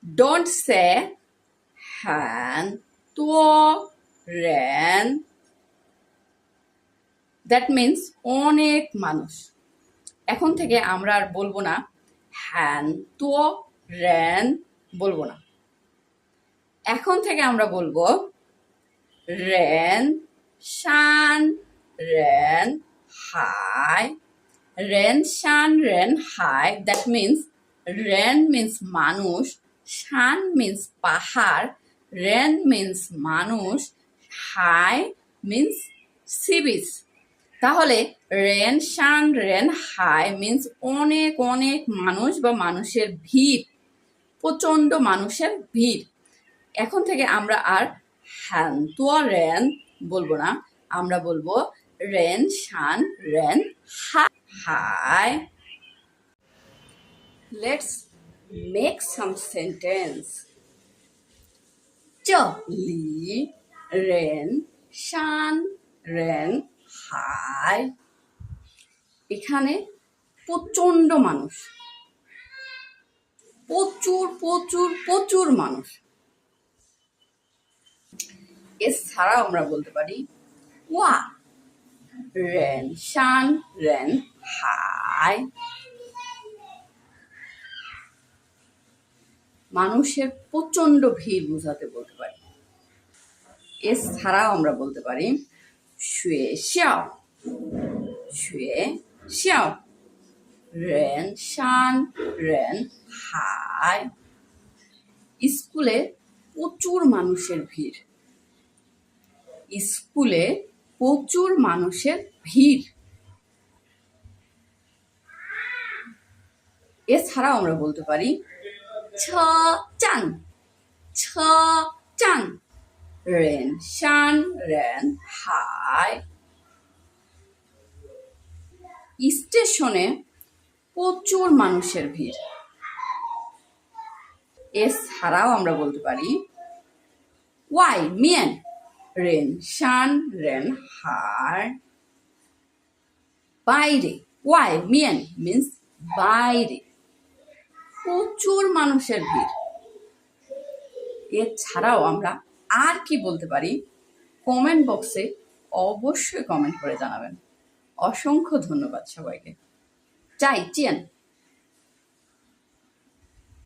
Don't say 很多人. That means অনেক মানুষ. এখন থেকে আমরা আর বলবো না 很多人, বলবো না. এখন থেকে আমরা বলবো 人山人海. 人山人海. That means 人 means মানুষ, শান means পাহাড়, রেন means মানুষ, হাই means সি বিচ. তাহলে রেন শান রেন হাই means অনেক অনেক মানুষ বা মানুষের ভিড়, প্রচন্ড মানুষের ভিড়. এখন থেকে আমরা আর হ্যান তোয়া রেন বলবো না, আমরা বলবো রেন শান রেন হাই. Let's make some sentence. 这里人山人海. এখানে প্রচন্ড মানুষ, প্রচুর প্রচুর প্রচুর মানুষ. এছাড়াও আমরা বলতে পারি 哇人山人海. মানুষের প্রচন্ড ভিড় বোঝাতে বলতে পারি. এছাড়াও আমরা বলতে পারি 学校学校人山人海. স্কুলে প্রচুর মানুষের ভিড়, স্কুলে প্রচুর মানুষের ভিড়. এছাড়াও আমরা বলতে পারি 车站车站人山人海. স্টেশনে প্রচুর মানুষের ভিড়. এছাড়াও আমরা বলতে পারি 外面人山人海. বাইরে, 外面 means বাইরে, প্রচুর মানুষের ভিড়. এছাড়াও আমরা আর কি বলতে পারি কমেন্ট বক্সে অবশ্যই কমেন্ট করে জানাবেন. অসংখ্য ধন্যবাদ সবাইকে. 再见.